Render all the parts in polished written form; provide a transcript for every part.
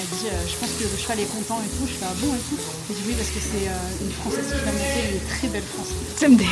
m'a dit je pense que le cheval est content et tout. Je fais bon et tout. Elle dit oui parce que c'est une Française qui l'a montée, une très belle Française. Ça me dé.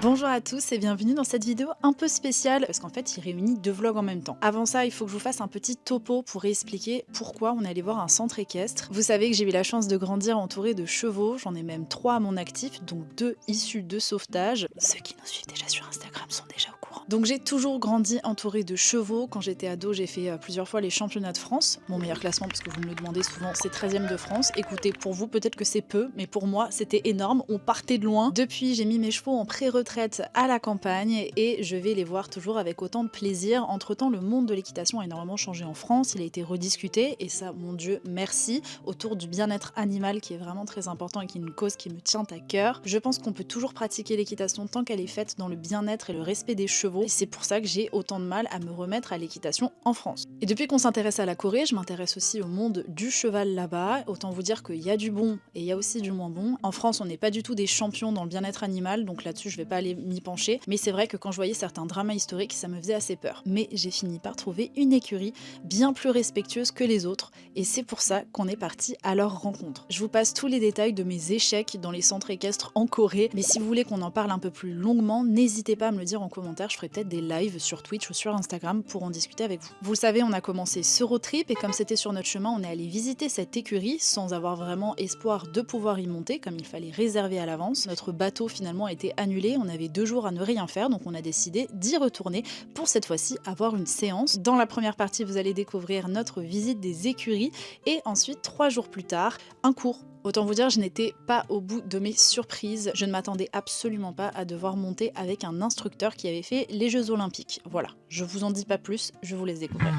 Bonjour à tous et bienvenue dans cette vidéo un peu spéciale parce qu'en fait il réunit deux vlogs en même temps. Avant ça, il faut que je vous fasse un petit topo pour expliquer pourquoi on est allé voir un centre équestre. Vous savez que j'ai eu la chance de grandir entourée de chevaux, j'en ai même 3 à mon actif, dont 2 issus de sauvetage. Ceux qui nous suivent déjà sur Instagram sont déjà au courant. Donc j'ai toujours grandi entourée de chevaux. Quand j'étais ado, j'ai fait plusieurs fois les championnats de France. Mon meilleur classement, parce que vous me le demandez souvent, c'est 13e de France. Écoutez, pour vous peut-être que c'est peu, mais pour moi c'était énorme, on partait de loin. Depuis, j'ai mis mes chevaux en pré-retraite à la campagne et je vais les voir toujours avec autant de plaisir. Entre temps, le monde de l'équitation a énormément changé en France, il a été rediscuté et ça, mon Dieu, merci, autour du bien-être animal qui est vraiment très important et qui est une cause qui me tient à cœur. Je pense qu'on peut toujours pratiquer l'équitation tant qu'elle est faite dans le bien-être et le respect des chevaux et c'est pour ça que j'ai autant de mal à me remettre à l'équitation en France. Et depuis qu'on s'intéresse à la Corée, je m'intéresse aussi au monde du cheval là-bas. Autant vous dire qu'il y a du bon et il y a aussi du moins bon. En France, on n'est pas du tout des champions dans le bien-être animal, donc là-dessus, je vais pas aller m'y pencher, mais c'est vrai que quand je voyais certains dramas historiques, ça me faisait assez peur. Mais j'ai fini par trouver une écurie bien plus respectueuse que les autres, et c'est pour ça qu'on est parti à leur rencontre. Je vous passe tous les détails de mes échecs dans les centres équestres en Corée, mais si vous voulez qu'on en parle un peu plus longuement, n'hésitez pas à me le dire en commentaire, je ferai peut-être des lives sur Twitch ou sur Instagram pour en discuter avec vous. Vous le savez, on a commencé ce road trip, et comme c'était sur notre chemin, on est allé visiter cette écurie sans avoir vraiment espoir de pouvoir y monter, comme il fallait réserver à l'avance. Notre bateau finalement a été annulé, on avait 2 jours à ne rien faire, donc on a décidé d'y retourner pour cette fois-ci avoir une séance. Dans la première partie, vous allez découvrir notre visite des écuries et ensuite 3 jours plus tard, un cours. Autant vous dire, je n'étais pas au bout de mes surprises. Je ne m'attendais absolument pas à devoir monter avec un instructeur qui avait fait les Jeux Olympiques. Voilà, je vous en dis pas plus, je vous laisse découvrir.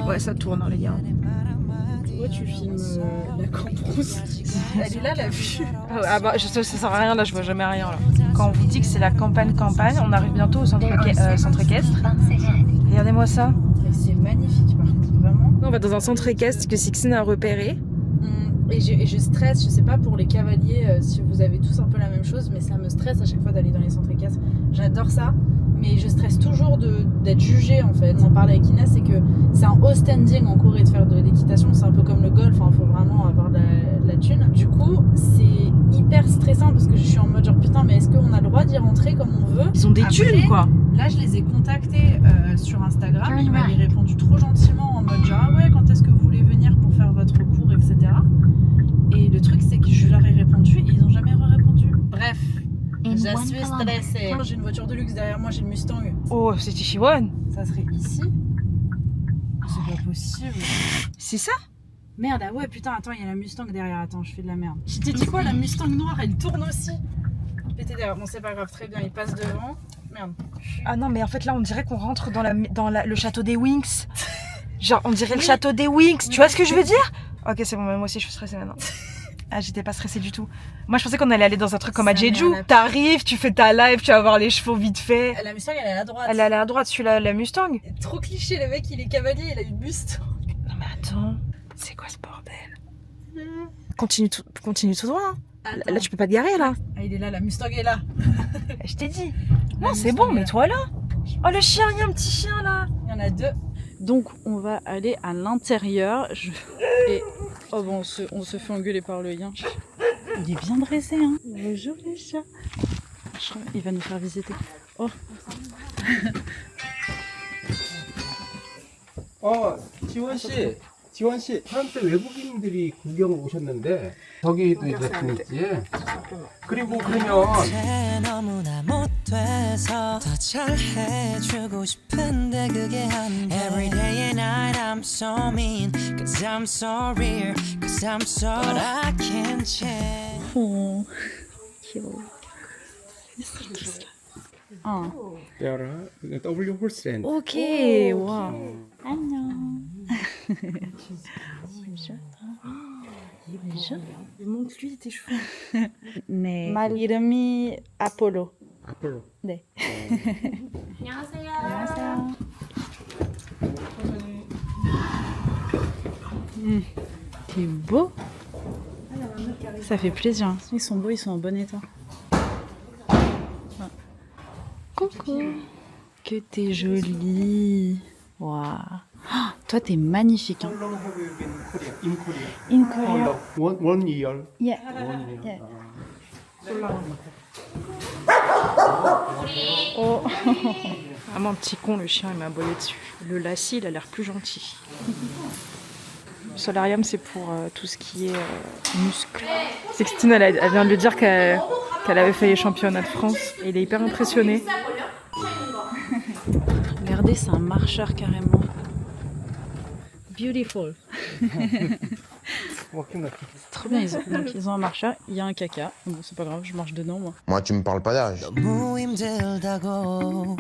Ouais, ça tourne, hein, les gars. Pourquoi tu filmes la Cambrousse? Elle est là, la vue. Ah bah, ça sert à rien, là, je vois jamais rien, là. Quand on vous dit que c'est la campagne, on arrive bientôt au centre équestre. Regardez-moi ça. C'est magnifique par contre, vraiment. On va dans un centre équestre que Sixine a repéré. Et je stresse, je sais pas pour les cavaliers si vous avez tous un peu la même chose, mais ça me stresse à chaque fois d'aller dans les centres équestres. J'adore ça, mais je stresse toujours d'être jugée en fait. On en parlait avec Inès, c'est que c'est un haut standing en Corée de faire de l'équitation, c'est un peu comme le golf, il faut vraiment avoir la thune. Du coup, c'est hyper stressant parce que je suis en mode genre putain, mais est-ce qu'on a le droit d'y rentrer comme on veut? Ils ont des thunes, quoi. Là, je les ai contactés sur Instagram, ils m'avaient répondu trop gentiment en mode genre ah ouais, quand est-ce que vous voulez venir pour faire votre cours, etc. Et le truc, c'est que je leur ai répondu et ils n'ont jamais répondu. Bref, je suis stressée. J'ai une voiture de luxe derrière moi, j'ai une Mustang. Oh, c'est Chihuahua. Ça serait ici? C'est pas possible. C'est ça? Merde, ah ouais, putain, attends, il y a la Mustang derrière. Attends, je fais de la merde. Je t'ai dit quoi, la Mustang noire, elle tourne aussi. Pété derrière. Bon, c'est pas grave, très bien, il passe devant. Merde. Ah non, mais en fait, là, on dirait qu'on rentre dans le château des Winx. Genre, on dirait le château des Winx. Tu vois ce que je veux dire? Ok, c'est bon, moi aussi, je suis stressée maintenant. Ah, j'étais pas stressée du tout. Moi, je pensais qu'on allait aller dans un truc comme à Jeju. T'arrives, tu fais ta live, tu vas voir les chevaux vite fait. La Mustang, elle est à droite. Elle est à droite, celui-là, la Mustang. Trop cliché, le mec, il est cavalier, il a une Mustang. Non, mais attends, c'est quoi ce bordel? Continue tout droit. Hein. Là, tu peux pas te garer, là. Ah, il est là, la Mustang est là. Je t'ai dit. Non, c'est bon, mets-toi là. Oh, le chien, il y a un petit chien, là. Il y en a 2. Donc on va aller à l'intérieur et oh bon, on se fait engueuler par le yin. Il est bien dressé hein. Bonjour les chats. Il va nous faire visiter. Oh. 지원 씨, 프랑스 외국인들이 구경 오셨는데 저기도 이제 분 있지. 그리고 그러면 너무나 못돼서 더 잘해주고 싶은데 그게 안 돼. Every day and night I'm so mean Cause I'm so real Cause I'm so But I can't change. 귀여워. 열어 W 홀스랜드. 오케이. 와. 안녕. Montre-lui tes cheveux. 네. 이름이 아폴로. 앞으로. 네. 안녕하세요. 안녕하세요. T'es beau. Ça fait plaisir. Ils sont beaux, ils sont en bon état. Coucou. Que t'es jolie. Waouh. Oh, toi, t'es magnifique. Hein. How long have you been in Korea? In How Korea. long? One year. Yeah. 1 year. Yeah. Ah. Oh. Vraiment un petit con, le chien, il m'a aboyé dessus. Le lassie, il a l'air plus gentil. Le solarium, c'est pour tout ce qui est muscles. Sextine, elle vient de lui dire qu'elle avait fait les championnats de France. Et il est hyper impressionné. Regardez, c'est un marcheur carrément. Beautiful. C'est trop bien, ils ont un marcheur, il y a un caca. Bon, c'est pas grave, je marche dedans moi. Moi, tu me parles pas d'âge. 너무 힘들다고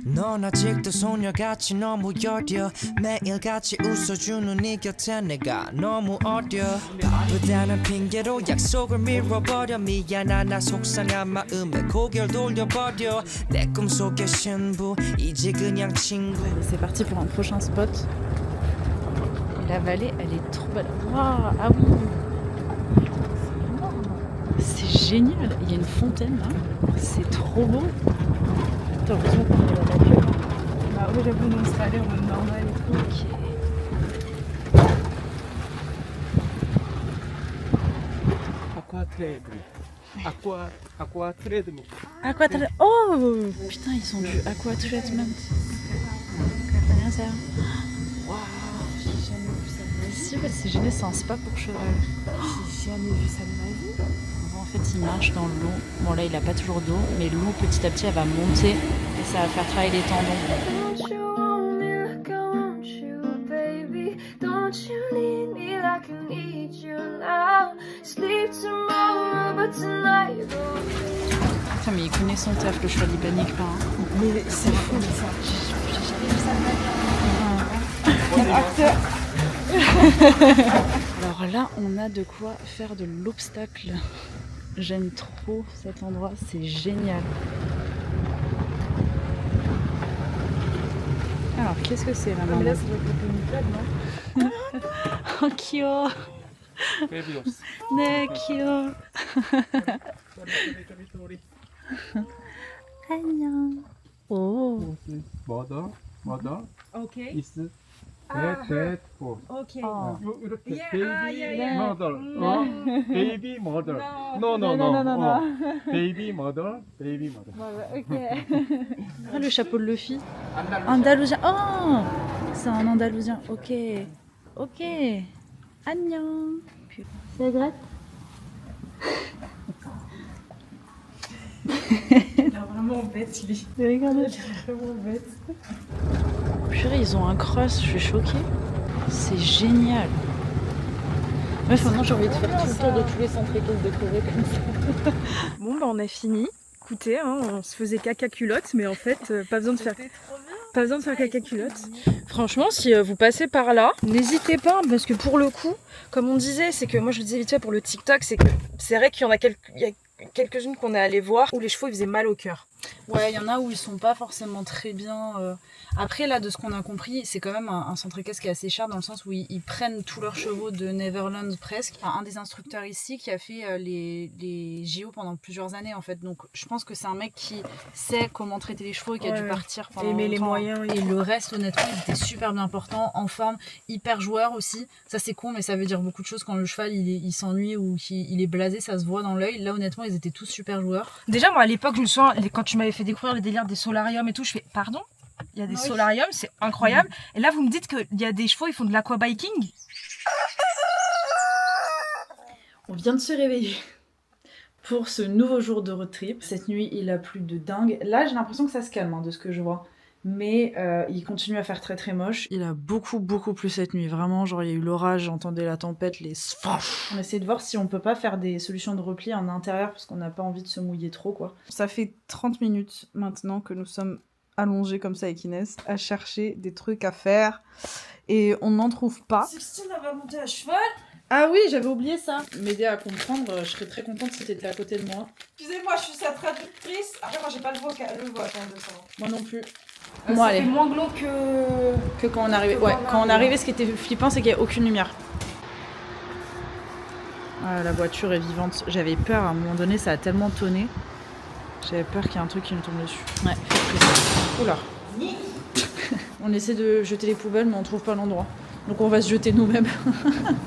넌 아직도 소녀같이 너무 여려 매일같이 웃어주는 네 곁에 내가 너무 어려 바쁘다는 핑계로 약속을 미뤄버려 미안한 나 속상한 마음에 고개를 돌려버려 내 꿈속의 신부 이제 그냥 친구 C'est parti pour un prochain spot. Et la vallée, elle est trop belle. Waouh, ah oui. C'est énorme. C'est génial. Il y a une fontaine là. C'est trop beau. T'as l'impression qu'on est dans la nature. Bah oui, j'avoue, nous, on serait allé en mode normal et tout. Ok. Aqua trade. Aqua trade. Aqua treatment. Oh putain, ils ont du aqua treatment. Rien ça. Waouh, j'ai jamais vu ça de ma vie. Si, en fait, c'est génial, c'est un spa pour cheval. J'ai jamais vu ça de ma vie. En fait, il marche dans l'eau. Bon, là, il a pas toujours d'eau, mais l'eau, petit à petit, elle va monter et ça va faire travailler les tendons. Don't you want me like I want you, baby? Don't you need me like I need you now? Sleep tomorrow, but tonight you're Putain, mais il connaît son taf, le cheval, il panique pas. Hein. Mais c'est fou, mais ça. Alors là, on a de quoi faire de l'obstacle. J'aime trop cet endroit, c'est génial. Alors, qu'est-ce que c'est là Mais là, maintenant? ça doit être le club, non? Oh, Kyo! Fabulous. 네, Kyo! 안녕. 오. Mother Ok. is that for. Ok. 어. 이렇게 Yeah, baby yeah. mother. Baby mother. No. No. Baby mother. Ah, le chapeau de Luffy. Andalousien. Oh! C'est un Andalousien. Ok. Ok. 안녕. C'est Grete? Il a vraiment bête, lui. Regardez. Il est vraiment bête. Purée, ils ont un cross, je suis choquée. C'est génial. Ouais, vraiment, j'ai envie de faire tout le tour de tous les centres équestres de Corée comme ça. Bon, bah, on a fini. Écoutez, hein, on se faisait caca culotte, mais en fait, pas besoin de faire caca culotte. Franchement, si vous passez par là, n'hésitez pas, parce que pour le coup, comme on disait, c'est que moi je le disais vite fait pour le TikTok, c'est que c'est vrai qu'il y en a quelques-unes qu'on est allé voir où les chevaux ils faisaient mal au cœur. Ouais, il y en a où ils sont pas forcément très bien. Après, là, de ce qu'on a compris, c'est quand même un centre équestre qui est assez cher dans le sens où ils prennent tous leurs chevaux de Neverland presque. Enfin, un des instructeurs ici qui a fait les JO pendant plusieurs années en fait. Donc, je pense que c'est un mec qui sait comment traiter les chevaux et qui a dû partir pendant Aimer les longtemps. moyens Et le reste, honnêtement, il était super bien portant, en forme, hyper joueur aussi. Ça, c'est con, mais ça veut dire beaucoup de choses quand le cheval il s'ennuie ou qu'il est blasé, ça se voit dans l'œil. Là, honnêtement, ils étaient tous super joueurs. Déjà, moi à l'époque, je me souviens, quand tu m'avais fait découvrir le délire des solariums et tout, je fais pardon? Il y a des solariums, c'est incroyable. Et là, vous me dites qu'il y a des chevaux, ils font de l'aquabiking? On vient de se réveiller pour ce nouveau jour de road trip. Cette nuit, il a plu de dingue. Là, j'ai l'impression que ça se calme hein, de ce que je vois. Mais il continue à faire très très moche. Il a beaucoup plu cette nuit. Vraiment, genre il y a eu l'orage, j'entendais la tempête, les sfash. On essaie de voir si on peut pas faire des solutions de repli en intérieur parce qu'on n'a pas envie de se mouiller trop quoi. Ça fait 30 minutes maintenant que nous sommes allongés comme ça avec Inès à chercher des trucs à faire. Et on n'en trouve pas. Sixtine, elle va monter à cheval. Ah oui, j'avais oublié ça. M'aider à comprendre, je serais très contente si t'étais à côté de moi. Excusez-moi, je suis sa traductrice. Après, moi, j'ai pas le voix de ça. Moi non plus. Ça Moi, fait allez. moins glauque que... Que quand on arrivait. Ouais, quand on arrivait, ce qui était flippant, c'est qu'il n'y a aucune lumière. Ah, la voiture est vivante. J'avais peur à un moment donné, ça a tellement tonné. J'avais peur qu'il y ait un truc qui me tombe dessus. Ouais, oula. On essaie de jeter les poubelles, mais on trouve pas l'endroit. Donc on va se jeter nous-mêmes.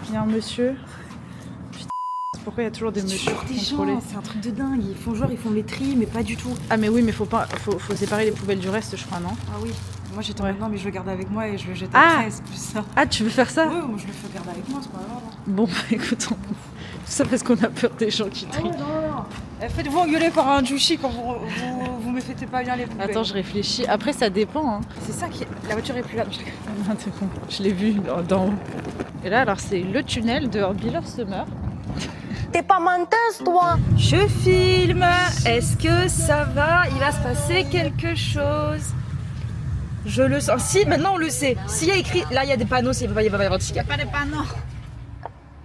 Il y a un monsieur. Putain, pourquoi il y a toujours des messieurs contrôlés? C'est un truc de dingue. Ils font genre, ils font les tris, mais pas du tout. Ah mais oui, mais faut séparer les poubelles du reste, je crois, non? Ah oui. Moi j'étais en Ouais. mode non, mais je le garde avec moi et je le jette Ah. après, c'est plus ça. Ah, tu veux faire ça? Ouais, moi je le fais garder avec moi, c'est pas grave. Bon, bah écoute, tout ça parce qu'on a peur des gens qui trient. non. Faites-vous engueuler par un douchi quand vous me faites pas bien les poubelles. Attends, je réfléchis. Après, ça dépend. Hein. C'est ça qui est... La voiture est plus là. Ah, t'es con. Je l'ai vu d'en haut. Et là, alors, c'est le tunnel de Bill of Summer. T'es pas menteuse, toi! Je filme. Est-ce que ça va? Il va se passer quelque chose. Je le sens. Si, maintenant on le sait. S'il y a écrit, là il y a des panneaux, il va y avoir de ticket. Pas les panneaux.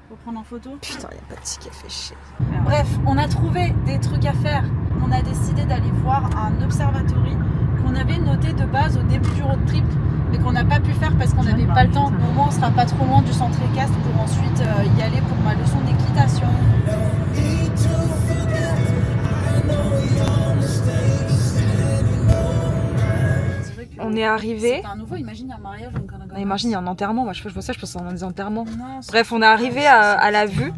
Faut prendre en photo. Putain, il n'y a pas de ticket, fait chier. Bref, on a trouvé des trucs à faire. On a décidé d'aller voir un observatory qu'on avait noté de base au début du road trip, mais qu'on n'a pas pu faire parce qu'on n'avait pas le temps. Au moins, on sera pas trop loin du centre équestre pour ensuite y aller pour ma leçon d'équitation. On est arrivé. C'est un nouveau, imagine un mariage. Imagine, il y a un enterrement. Moi, je vois ça, je pense à des enterrements. Non, Bref, on est arrivé à la vue.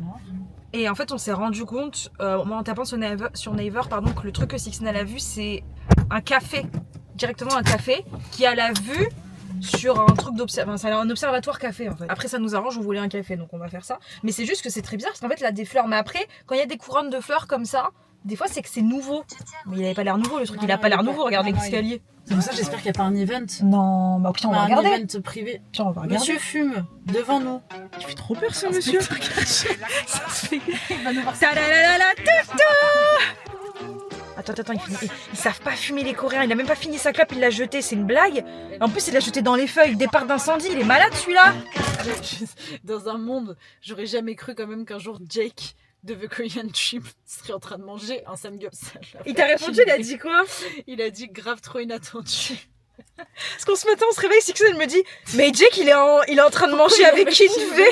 Et en fait, on s'est rendu compte, moi en tapant sur Naver, pardon, que le truc que Sixnell a vu, c'est un café. Directement un café qui a la vue sur un truc d'observatoire. C'est un observatoire café en fait. Après, ça nous arrange, on voulait un café, donc on va faire ça. Mais c'est juste que c'est très bizarre parce qu'en fait, il a des fleurs. Mais après, quand il y a des couronnes de fleurs comme ça, des fois, c'est que c'est nouveau. Mais il avait pas l'air nouveau le truc, il a pas l'air nouveau. Regarde l'escalier. C'est pour ça, j'espère qu'il n'y a pas un event. Non, bah putain, on va Un regarder. event privé. Tiens, on va regarder. Monsieur fume devant nous. Il fait trop peur ce monsieur. Il va nous voir. Attends, ils savent pas fumer les Coréens. Il a même pas fini sa clope, il l'a jetée, c'est une blague. En plus, il l'a jeté dans les feuilles. Départ d'incendie, il est malade celui-là. Dans un monde, j'aurais jamais cru quand même qu'un jour Jake de The Korean Trip serait en train de manger un samgyeopsal. Il t'a répondu, il a dit quoi? Il a dit grave trop inattendu. Parce qu'on se matin, on se réveille, Sixnell me dit mais Jake, il est en train de manger avec Kinvé.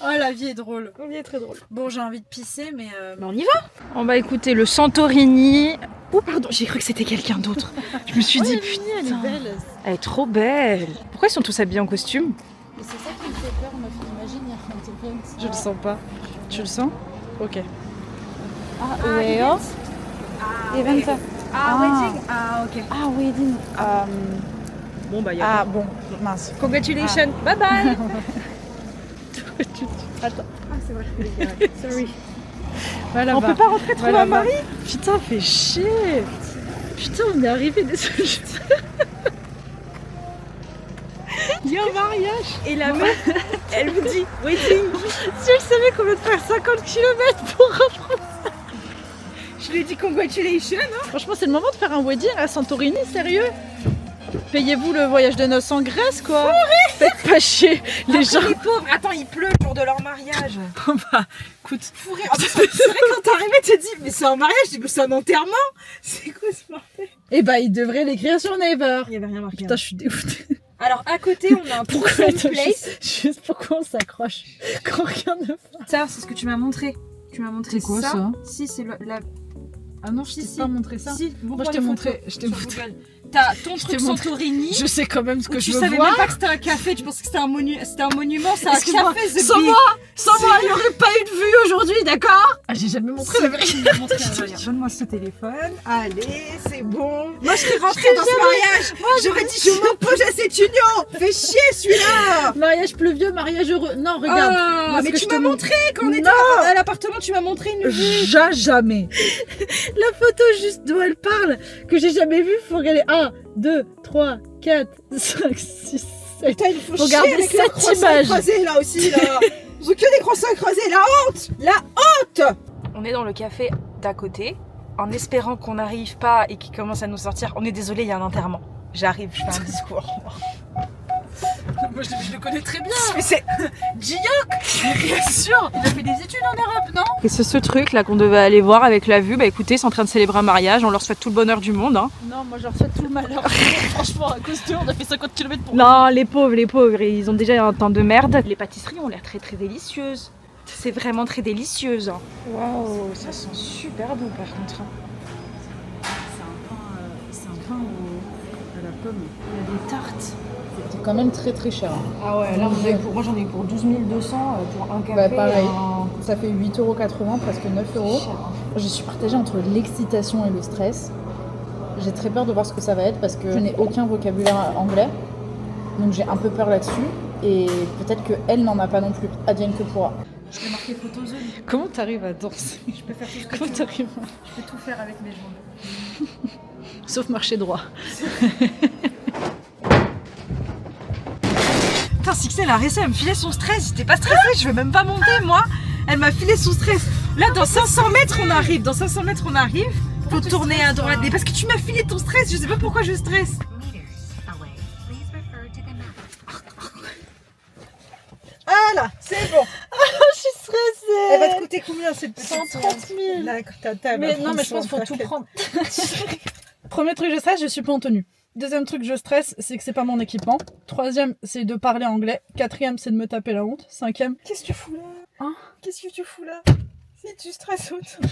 Oh, la vie est drôle. La vie est très drôle. Bon, j'ai envie de pisser, mais On y va. On va écouter le Santorini. Oh pardon, j'ai cru que c'était quelqu'un d'autre. Je me suis dit putain, elle est belle. elle est trop belle. Pourquoi ils sont tous habillés en costume? Mais c'est ça qui me fait peur, meuf. Imagine, il y a un event. Je le sens pas. Tu le sens? Ok. Where? Event. wedding. Ah ok. Ah, wedding. Bon bah y a. Ah, bon, mince. Congratulations. Bye bye. Attends. Ah c'est vrai. Sorry. Voilà, On peut pas rentrer trouver un mari? Putain, fait chier. Putain, on est arrivé désolé. Il y a un mariage. Et la meuf, elle vous dit wedding. Si je savais qu'on va te faire 50 km pour reprendre. Je lui ai dit congratulations. Franchement, c'est le moment de faire un wedding à Santorini, sérieux. Payez-vous le voyage de noces en Grèce, quoi. Faites pas chier les gens. Les pauvres, attends, il pleut le jour de leur mariage. Bah, écoute. Fourré. En plus, c'est vrai quand t'es arrivé, tu te dis mais c'est un mariage, je dis mais c'est un enterrement. C'est quoi ce bordel? Eh bah, il devrait l'écrire sur Naver. Il y avait rien marqué. Putain, je suis dégoûtée. Alors à côté, on a un Pourquoi Pixel Place. juste pourquoi on s'accroche quand rien ne va. Ça, c'est ce que tu m'as montré. Tu m'as montré C'est quoi, ça? Si, c'est la. Ah non, je t'ai pas montré ça. Si, Moi, je t'ai montré. Je t'ai sur montré. Google. T'as ton Je truc t'ai montré. Santorini. Je sais quand même ce que Tu je veux savais voir. même pas que c'était un café, tu pensais que c'était un monument, c'est un Excuse-moi, café The sans Bee. Sans moi, il n'y aurait pas eu de vue aujourd'hui, d'accord? Ah, j'ai jamais montré la vérité. Donne-moi ce téléphone. Allez, c'est bon. Moi, je suis rentrée Dans ce mariage, j'aurais dit je m'oppose à cette union. Fais chier celui-là. Mariage pluvieux, mariage heureux. Non, regarde. Ah, Moi, ce mais que tu je te m'as montre- montré quand on était Non. à l'appartement, tu m'as montré une vue. Jamais. La photo juste d'où elle parle, que j'ai jamais vue, faut regarder 1, 2, 3, 4, 5, 6, 7. Putain, il faut Regardez chier avec cette leurs croissants image. creusés là aussi là. Ils ont que des croissants creusés, la honte. La honte. On est dans le café d'à côté, en espérant qu'on n'arrive pas et qu'il commence à nous sortir. On est désolé, il y a un enterrement. J'arrive, je fais un discours. Moi, je le connais très bien. Mais c'est Bien sûr. Il a fait des études en Europe, non? Et c'est ce truc là qu'on devait aller voir avec la vue. Bah écoutez, c'est en train de célébrer un mariage. On leur souhaite tout le bonheur du monde. Hein. Non, moi, je leur souhaite tout le malheur. Franchement, à cause d'eux, on a fait 50 km pour. Non, les pauvres, ils ont déjà un temps de merde. Les pâtisseries ont l'air très très délicieuses. C'est vraiment très délicieuse. Waouh, ça sent super bon par contre. pain à la pomme. Il y a des tartes. C'était quand même très très cher. Ah ouais, là moi j'en ai eu pour 12 200 pour un café. Bah pareil, un... ça fait 8,80 €, presque 9 €. Cher, hein. Je suis partagée entre l'excitation et le stress. J'ai très peur de voir ce que ça va être parce que je n'ai aucun vocabulaire anglais. Donc j'ai un peu peur là-dessus. Et peut-être qu'elle n'en a pas non plus. Advienne que pourra. Je peux marquer photo zone. Comment t'arrives à danser? Je peux faire tout ce que Comment tu veux. t'arrives Je peux tout faire avec mes jambes. Sauf marcher droit. Putain, Sixé, elle a réussi à me filer son stress. J'étais pas stressée, je veux même pas monter, moi. Elle m'a filé son stress. Là, dans 500 mètres, on arrive. Dans 500 mètres, on arrive. Faut tourner à droite. Mais parce que tu m'as filé ton stress, je sais pas pourquoi je stresse. Ah là, c'est bon. Je suis stressée. Elle va te coûter combien cette petite 130 000. D'accord, t'as Mais non, mais je pense qu'il faut tout prendre. Premier truc, je stresse, je suis pas en tenue. Deuxième truc, je stresse, c'est que c'est pas mon équipement. Troisième, c'est de parler anglais. Quatrième, c'est de me taper la honte. Cinquième, Qu'est-ce que tu fous là? Hein? Qu'est-ce que tu fous là? Si tu stresses autant.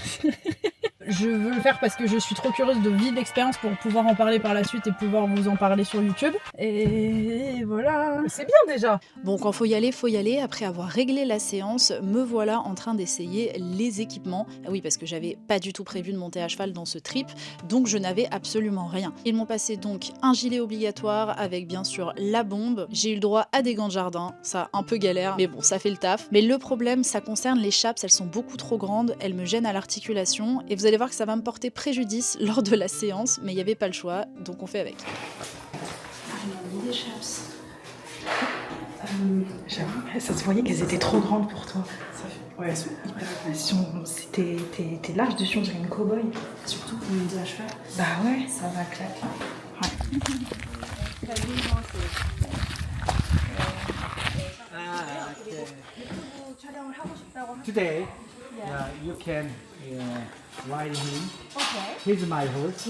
je veux le faire parce que je suis trop curieuse de vivre l'expérience pour pouvoir en parler par la suite et pouvoir vous en parler sur YouTube. Et voilà. C'est bien déjà. Bon, quand faut y aller, après avoir réglé la séance, me voilà en train d'essayer les équipements. Ah oui, parce que j'avais pas du tout prévu de monter à cheval dans ce trip, donc je n'avais absolument rien. Ils m'ont passé donc un gilet obligatoire avec bien sûr la bombe. J'ai eu le droit à des gants de jardin, ça un peu galère, mais bon, ça fait le taf. Mais le problème, ça concerne les chaps, elles sont beaucoup trop grandes, elles me gênent à l'articulation, et vous allez voir que ça va me porter préjudice lors de la séance, mais il n'y avait pas le choix, donc on fait avec. Des chaps. J'avoue, ça se voyait qu'elles étaient trop grandes pour toi. Ouais, elles sont hyper. T'es large dessus, on dirait une cow-boy. Surtout pour monter à cheval, Bah ouais. ça va claquer. Today, you can ride him. He's my horse.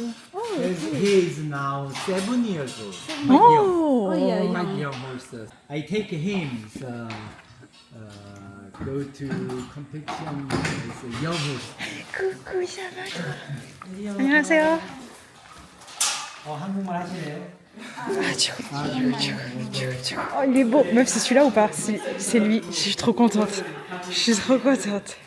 He is now 7 years old. My young horse. I take him go to competition with young horse. Coucou, ça va toi? 안녕하세요. 한국말 하시네요. Oh, il est beau. Meuf, c'est celui-là ou pas? C'est lui. Je suis trop contente. Je suis trop contente.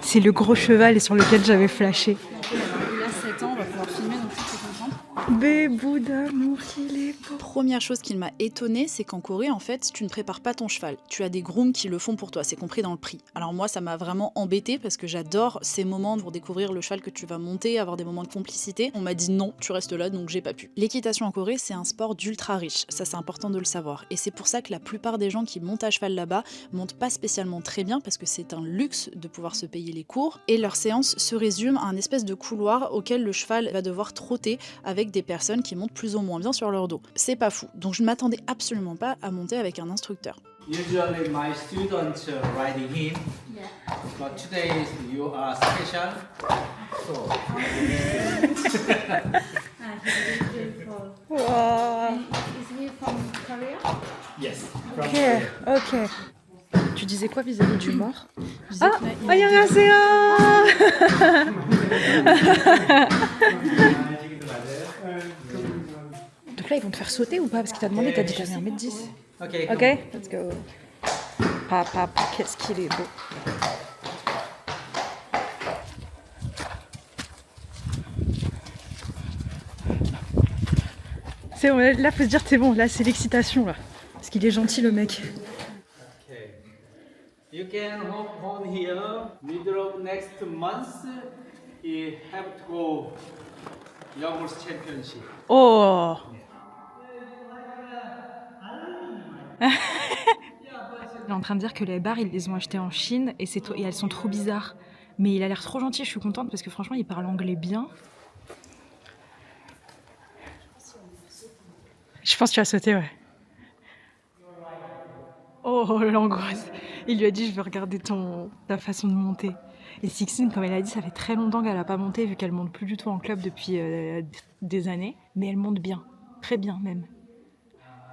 C'est le gros cheval sur lequel j'avais flashé. Il a 7 ans, on va pouvoir filmer, donc je suis très contente. Bébou d'amour, il est beau. Première chose qui m'a étonnée, c'est qu'en Corée, en fait, tu ne prépares pas ton cheval. Tu as des grooms qui le font pour toi, c'est compris dans le prix. Alors moi, ça m'a vraiment embêtée parce que j'adore ces moments pour découvrir le cheval que tu vas monter, avoir des moments de complicité. On m'a dit non, tu restes là, donc j'ai pas pu. L'équitation en Corée, c'est un sport d'ultra riche, ça c'est important de le savoir. Et c'est pour ça que la plupart des gens qui montent à cheval là-bas montent pas spécialement très bien parce que c'est un luxe de pouvoir se payer les cours. Et leur séance se résume à un espèce de couloir auquel le cheval va devoir trotter avec des personnes qui montent plus ou moins bien sur leur dos. C'est pas fou, donc je ne m'attendais absolument pas à monter avec un instructeur. Usually my students riding him. But today you are special. So Wow. Is he from Korea? yes. Ok. Tu disais quoi vis-à-vis du mort? Ah, 안녕하세요. Donc là, ils vont te faire sauter ou pas? Parce qu'il t'a demandé, t'as dit t'avais 1m10. Okay. Ok, let's go. Papa, qu'est-ce qu'il est beau. C'est bon, là faut se dire c'est bon, là c'est l'excitation là. Parce qu'il est gentil le mec. Okay. You can hold here. Middle of next month, you have to go Young Horse Championship. Oh. Il est en train de dire que les barres, ils les ont achetées en Chine et elles sont trop bizarres. Mais il a l'air trop gentil, je suis contente parce que franchement, il parle anglais bien. Je pense que tu vas sauter, ouais. Oh, l'angoisse. Il lui a dit, je veux regarder ta façon de monter. Et Sixine, comme elle a dit, ça fait très longtemps qu'elle n'a pas monté, vu qu'elle monte plus du tout en club depuis des années. Mais elle monte bien, très bien même.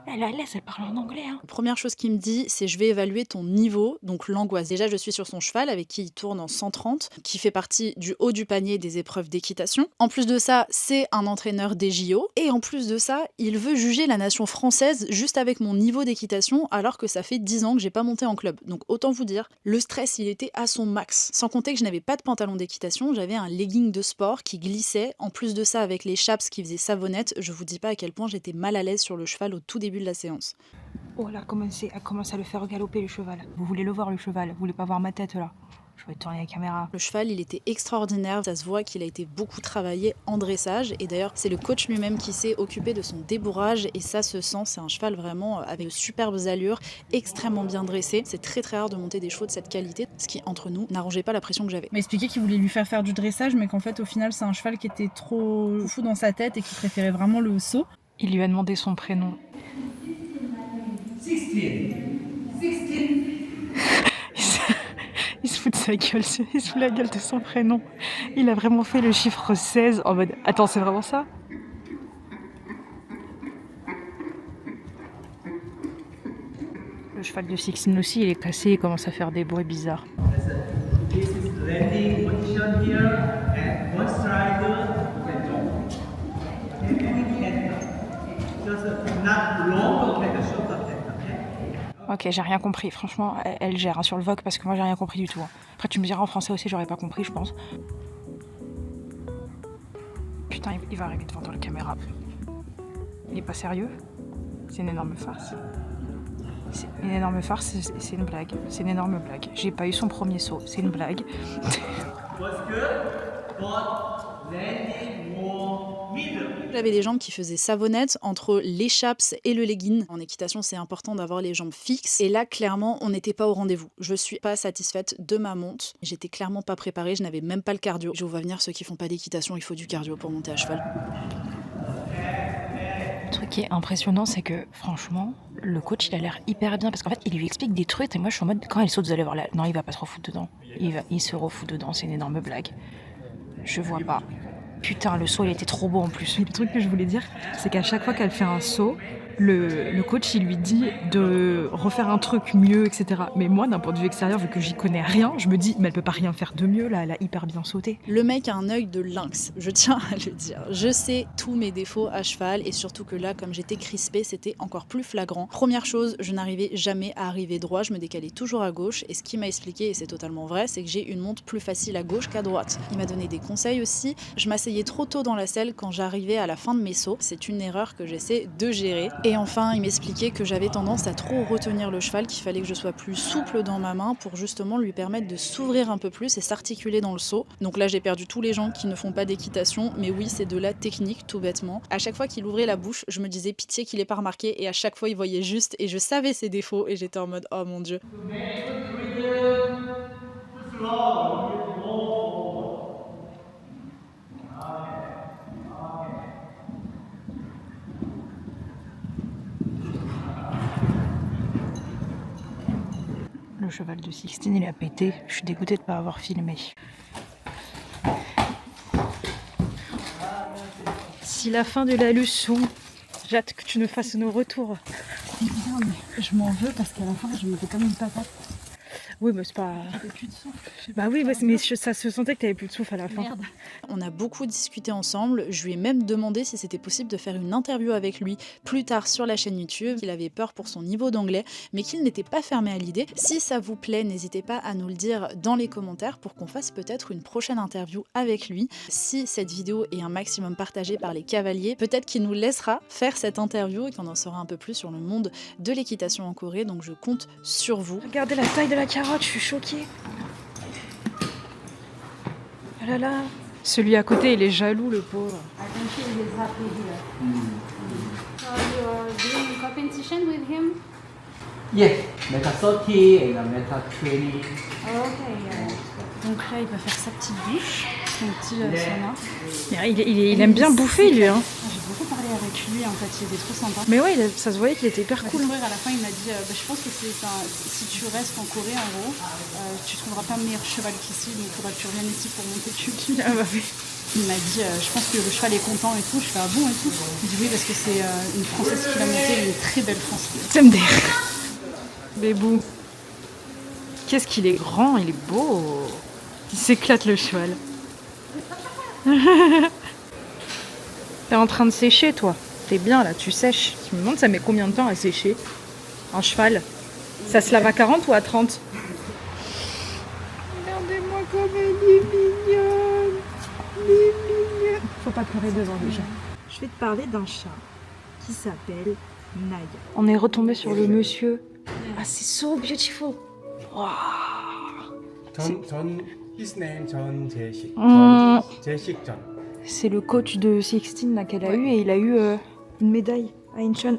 Elle est à l'aise, elle parle en anglais. Hein. Première chose qu'il me dit, c'est je vais évaluer ton niveau, donc l'angoisse. Déjà, je suis sur son cheval avec qui il tourne en 130, qui fait partie du haut du panier des épreuves d'équitation. En plus de ça, c'est un entraîneur des JO. Et en plus de ça, il veut juger la nation française juste avec mon niveau d'équitation, alors que ça fait 10 ans que j'ai pas monté en club. Donc autant vous dire, le stress, il était à son max. Sans compter que je n'avais pas de pantalon d'équitation, j'avais un legging de sport qui glissait. En plus de ça, avec les chaps qui faisaient savonnette, je vous dis pas à quel point j'étais mal à l'aise sur le cheval au tout début de la séance. Oh là, elle commence à le faire galoper le cheval. Vous voulez le voir le cheval, vous voulez pas voir ma tête là. Je vais tourner la caméra. Le cheval, il était extraordinaire. Ça se voit qu'il a été beaucoup travaillé en dressage. Et d'ailleurs, c'est le coach lui-même qui s'est occupé de son débourrage. Et ça se sent. C'est un cheval vraiment avec de superbes allures, extrêmement bien dressé. C'est très très rare de monter des chevaux de cette qualité. Ce qui, entre nous, n'arrangeait pas la pression que j'avais. Il m'a expliqué qu'il voulait lui faire du dressage, mais qu'en fait, au final, c'est un cheval qui était trop fou dans sa tête et qui préférait vraiment le saut. Il lui a demandé son prénom. 16. Il se fout de sa gueule, il se fout la gueule de son prénom. Il a vraiment fait le chiffre 16 en mode « Attends, c'est vraiment ça ?» Le cheval de Sixtine aussi, il est cassé, il commence à faire des bruits bizarres. This is landing position here, and one strider can jump. And we can just not long, like a short of that, okay? Ok, j'ai rien compris. Franchement, elle gère hein, sur le VOC parce que moi j'ai rien compris du tout. Hein. Après, tu me diras en français aussi, j'aurais pas compris, je pense. Putain, il va arriver devant la caméra. Il est pas sérieux? C'est une énorme farce. C'est une énorme farce, c'est une blague. C'est une énorme blague. J'ai pas eu son premier saut, c'est une blague. Was good, but landing more middle. J'avais des jambes qui faisaient savonnette entre les chaps et le legging. En équitation, c'est important d'avoir les jambes fixes. Et là, clairement, on n'était pas au rendez-vous. Je suis pas satisfaite de ma monte. J'étais clairement pas préparée, je n'avais même pas le cardio. Je vous vois venir, ceux qui font pas d'équitation, il faut du cardio pour monter à cheval. Le truc qui est impressionnant, c'est que franchement, le coach, il a l'air hyper bien parce qu'en fait, il lui explique des trucs et moi, je suis en mode, quand elle saute, vous allez voir là. Non, il va pas se refoutre dedans. Il se refout dedans, c'est une énorme blague. Je vois pas. Putain, le saut, il était trop beau en plus. Et le truc que je voulais dire, c'est qu'à chaque fois qu'elle fait un saut, le coach, il lui dit de refaire un truc mieux, etc. Mais moi, d'un point de vue extérieur, vu que j'y connais rien, je me dis, mais elle peut pas rien faire de mieux, là, elle a hyper bien sauté. Le mec a un œil de lynx, je tiens à le dire. Je sais tous mes défauts à cheval et surtout que là, comme j'étais crispée, c'était encore plus flagrant. Première chose, je n'arrivais jamais à arriver droit, je me décalais toujours à gauche et ce qu'il m'a expliqué, et c'est totalement vrai, c'est que j'ai une monte plus facile à gauche qu'à droite. Il m'a donné des conseils aussi. Je m'asseyais trop tôt dans la selle quand j'arrivais à la fin de mes sauts. C'est une erreur que j'essaie de gérer. Et enfin, il m'expliquait que j'avais tendance à trop retenir le cheval, qu'il fallait que je sois plus souple dans ma main pour justement lui permettre de s'ouvrir un peu plus et s'articuler dans le saut. Donc là, j'ai perdu tous les gens qui ne font pas d'équitation, mais oui, c'est de la technique, tout bêtement. À chaque fois qu'il ouvrait la bouche, je me disais pitié qu'il ait pas remarqué, et à chaque fois, il voyait juste, et je savais ses défauts, et j'étais en mode oh mon Dieu. Le cheval de Sixtine, il a pété. Je suis dégoûtée de ne pas avoir filmé. Si la fin de la leçon, j'ai hâte que tu nous fasses nos retours. Je m'en veux parce qu'à la fin, je me fais comme une patate. Oui, mais c'est pas... J'avais plus de souffle. Bah oui, mais ça se sentait que t'avais plus de souffle à la fin. Merde. On a beaucoup discuté ensemble. Je lui ai même demandé si c'était possible de faire une interview avec lui plus tard sur la chaîne YouTube. Il avait peur pour son niveau d'anglais, mais qu'il n'était pas fermé à l'idée. Si ça vous plaît, n'hésitez pas à nous le dire dans les commentaires pour qu'on fasse peut-être une prochaine interview avec lui. Si cette vidéo est un maximum partagée par les cavaliers, peut-être qu'il nous laissera faire cette interview et qu'on en saura un peu plus sur le monde de l'équitation en Corée. Donc je compte sur vous. Regardez la taille de la carotte, je suis choquée. Oh là là. Celui à côté, il est jaloux, le pauvre. So you are doing competition with him? Yeah, meta 30 and a meta 20. Okay. Donc là, il va faire sa petite bouche, son petit sauna. Il aime bien bouffer, lui. Hein. J'ai beaucoup parlé avec lui, en fait, il était trop sympa. Mais ouais, ça se voyait qu'il était hyper cool. À la fin, il m'a dit je pense que si tu restes en Corée, en gros, tu trouveras pas meilleur cheval qu'ici, donc il faudra que tu reviennes ici pour monter Chucky. Ah bah oui. Il m'a dit, je pense que le cheval est content et tout. Je fais, ah bon et tout. Il dit oui, parce que c'est une Française qui l'a monté, une très belle Française. MDR. Bébou. Qu'est-ce qu'il est grand, il est beau. Il s'éclate le cheval. T'es en train de sécher, toi. T'es bien là, tu sèches. Je me demande ça met combien de temps à sécher un cheval. Ça se lave à 40 ou à 30? Regardez-moi comme elle est mignonne. Elle est mignonne. Faut pas pleurer devant les gens. Je vais te parler d'un chat qui s'appelle Naya. On est retombé sur le monsieur. Ah, c'est so beautiful. Wow. his name John Jae-sik. Jae-sik John. C'est le coach de Sixteen là qu'elle a eu et il a eu une médaille à Incheon.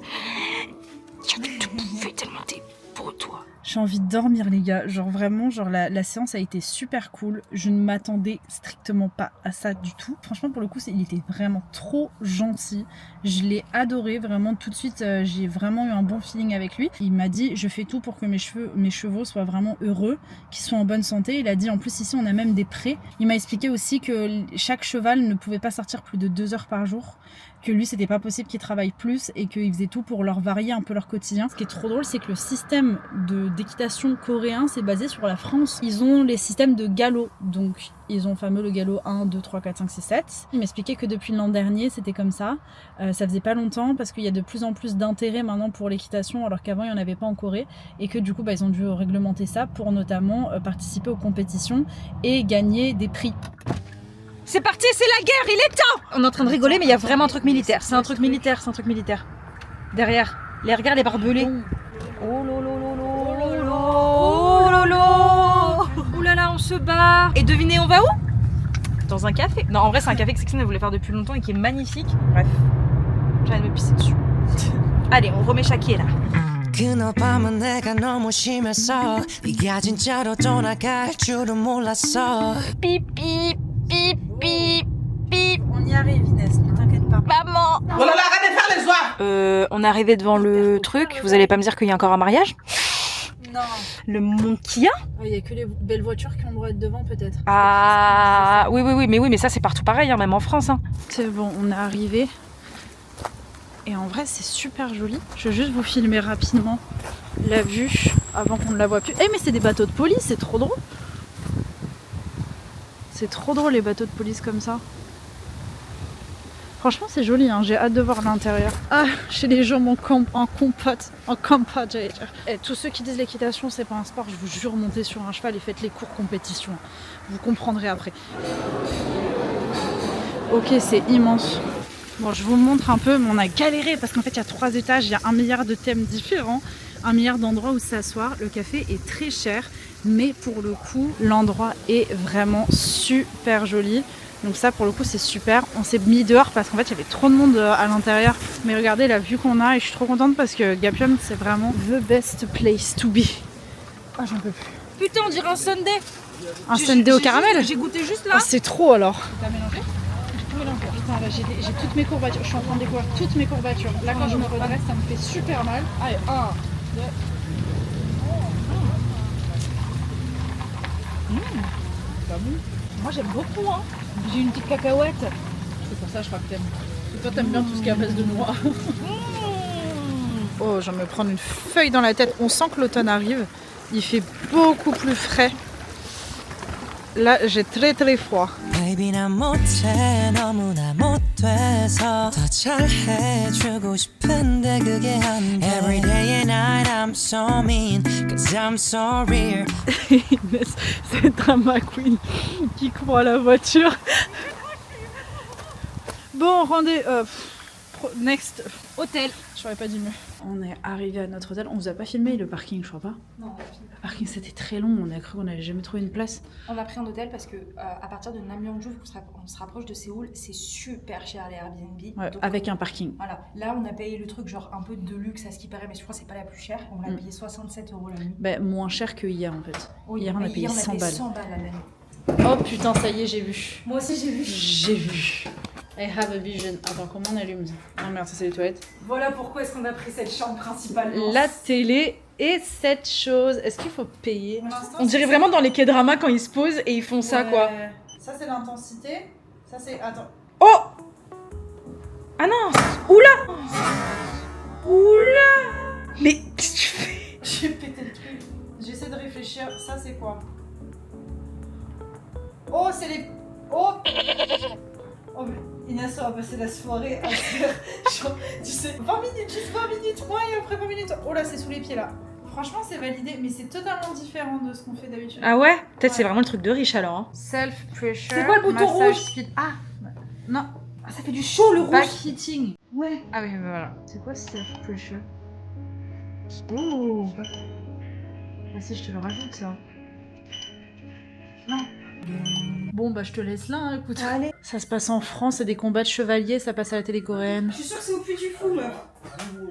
J'avais tout bouffé tellement t'es beau toi. J'ai envie de dormir les gars, genre vraiment, genre la séance a été super cool, je ne m'attendais strictement pas à ça du tout. Franchement pour le coup il était vraiment trop gentil, je l'ai adoré vraiment tout de suite, j'ai vraiment eu un bon feeling avec lui. Il m'a dit je fais tout pour que mes chevaux soient vraiment heureux, qu'ils soient en bonne santé. Il a dit en plus ici on a même des prés. Il m'a expliqué aussi que chaque cheval ne pouvait pas sortir plus de 2 heures par jour, que lui c'était pas possible qu'il travaille plus et qu'il faisait tout pour leur varier un peu leur quotidien. Ce qui est trop drôle c'est que le système d'équitation coréen c'est basé sur la France. Ils ont les systèmes de galop, donc ils ont le fameux le galop 1, 2, 3, 4, 5, 6, 7. Il m'expliquait que depuis l'an dernier c'était comme ça, ça faisait pas longtemps parce qu'il y a de plus en plus d'intérêt maintenant pour l'équitation alors qu'avant il n'y en avait pas en Corée et que du coup ils ont dû réglementer ça pour notamment participer aux compétitions et gagner des prix. C'est parti, c'est la guerre, il est temps. On est en train de rigoler mais il y a vraiment un truc militaire. C'est un truc militaire, c'est un truc militaire. Derrière, regarde les barbelés. Oh lolo, oh lolo. Ouh là là, on se barre. Et devinez on va où? Dans un café. Non en vrai c'est un café que Sixteen voulait faire depuis longtemps et qui est magnifique. Bref, j'arrête de me pisser dessus. Allez, on remet Shaki là. 그날 밤은 내가 너무 심해서 네가 진짜로 떠나갈 줄은 몰랐어 Pipi, pipi, pipi. On y arrive Inès, ne t'inquiète pas. Maman. On est arrivé devant le truc, vous allez pas me dire qu'il y a encore un mariage? Non. Le Mont Kia? Il y a que les belles voitures qui ont le droit d'être devant peut-être. Ah oui, mais ça c'est partout pareil, hein, même en France. Hein. C'est bon, on est arrivé. Et en vrai, c'est super joli. Je vais juste vous filmer rapidement la vue avant qu'on ne la voie plus. Eh mais c'est des bateaux de police, c'est trop drôle. C'est trop drôle les bateaux de police comme ça. Franchement, c'est joli, hein. J'ai hâte de voir l'intérieur. Ah, chez les gens en compote, j'allais dire. Et tous ceux qui disent l'équitation, c'est pas un sport, je vous jure, montez sur un cheval et faites les cours compétition. Vous comprendrez après. Ok, c'est immense. Bon, je vous montre un peu, mais on a galéré parce qu'en fait, il y a 3 étages, il y a 1 milliard de thèmes différents, 1 milliard d'endroits où s'asseoir. Le café est très cher, mais pour le coup, l'endroit est vraiment super joli. Donc ça, pour le coup, c'est super. On s'est mis dehors parce qu'en fait, il y avait trop de monde à l'intérieur. Mais regardez la vue qu'on a et je suis trop contente parce que Gapyeong, c'est vraiment the best place to be. Ah, j'en peux plus. Putain, on dirait un sundae. Un sundae au caramel? J'ai goûté juste là. Oh, c'est trop alors. T'as mélangé? Putain, là, j'ai toutes mes courbatures. Je suis en train de découvrir toutes mes courbatures. Là, quand je me redresse, ça me fait super mal. Allez, 1, 2. Pas bon. Moi, j'aime beaucoup. Hein. J'ai une petite cacahuète. C'est pour ça, je crois que t'aimes. Toi, t'aimes bien tout ce qui est à base de noix. Oh, je vais me prendre une feuille dans la tête. On sent que l'automne arrive. Il fait beaucoup plus frais. Là, j'ai très très froid. Baby 난 못해 너무나 못돼서 더 잘해주고 싶은데 그게 안 돼 Every day and night I'm so mean Cause I'm so real C'est Drama Queen qui court à la voiture. Bon, next Hôtel. J'aurais pas dit mieux. On est arrivé à notre hôtel. On vous a pas filmé le parking, je crois pas. Non, on a filmé. Le parking c'était très long. On a cru qu'on n'allait jamais trouver une place. On a pris un hôtel parce que à partir de Namyeongju, vu qu'on se rapproche de Séoul, c'est super cher les Airbnb. Ouais, donc, avec un parking. Voilà. Là, on a payé le truc genre un peu de luxe à ce qui paraît, mais je crois que c'est pas la plus chère. On l'a payé 67 € la nuit. Bah, moins cher que hier en fait. Oui, hier on a payé 100 balles. 100 balles la nuit. Oh putain, ça y est, j'ai vu. Moi aussi j'ai vu. J'ai vu. I have a vision. Attends, comment on allume ça? Non merde, ça c'est les toilettes. Voilà pourquoi est-ce qu'on a pris cette chambre principalement. La télé et cette chose. Est-ce qu'il faut payer? On dirait vraiment dans les K-dramas quand ils se posent et ils font ça quoi. Ça c'est l'intensité. Ça c'est... Attends. Oh! Ah non! Oula! Oula! Mais qu'est-ce que tu fais? J'ai pété le truc. J'essaie de réfléchir. Ça c'est quoi? Oh, c'est les... Oh! Oh, mais Inès, on va passer la soirée à faire... genre, tu sais, 20 minutes, juste 20 minutes, moi et après 20 minutes. Oh là, c'est sous les pieds là. Franchement, c'est validé, mais c'est totalement différent de ce qu'on fait d'habitude. Ah ouais? Peut-être Ouais. c'est vraiment le truc de riche alors. Hein. Self-pressure. C'est quoi le bouton massage rouge? speed. Ah! Non. Ah, ça fait du chaud le Back rouge. heating. Ouais. Ah oui, mais voilà. C'est quoi self-pressure? Ouh. Ah si, je te le rajoute ça. Non. Bon, bah je te laisse là, hein, écoute. Allez. Ça se passe en France, c'est des combats de chevaliers, ça passe à la télé coréenne. Je suis sûre que c'est au Puy du Fou, meuf.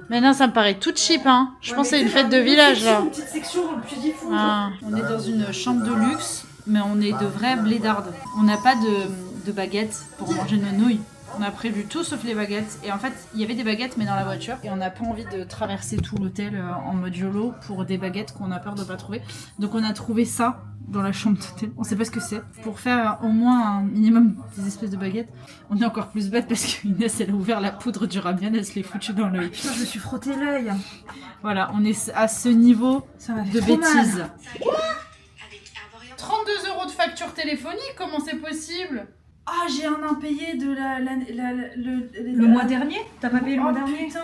Mais non, ça me paraît tout cheap, hein. Je pense que c'est une fête de village, là. Une petite section dans le Puy du Fou. Ah, on est dans une chambre de luxe, mais on est de vrais blédards. On n'a pas de baguettes pour manger nos nouilles. On a prévu tout sauf les baguettes. Et en fait, il y avait des baguettes, mais dans la voiture. Et on n'a pas envie de traverser tout l'hôtel en mode YOLO pour des baguettes qu'on a peur de pas trouver. Donc on a trouvé ça dans la chambre d'hôtel. On sait pas ce que c'est. Pour faire au moins un minimum des espèces de baguettes. On est encore plus bête parce que Inès, elle a ouvert la poudre du ramen, elle se l'est foutue dans l'œil. Putain, je me suis frotté l'œil. Voilà, on est à ce niveau Ça m'a fait de trop mal. bêtises. 32 € de facture téléphonique, comment c'est possible? Ah, j'ai un impayé de Le mois dernier? T'as pas payé le mois Oh dernier? putain.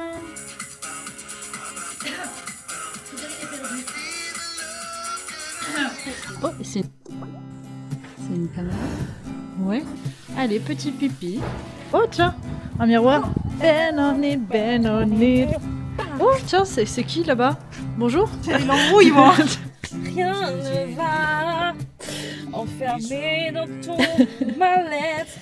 Oh, c'est une caméra. Ouais. Allez, petit pipi. Oh, tiens, un miroir. Ben on it, ben on it. Oh, tiens, c'est qui là-bas? Bonjour. C'est l'embrouille, moi. Rien ne va enfermé dans ton mal-être.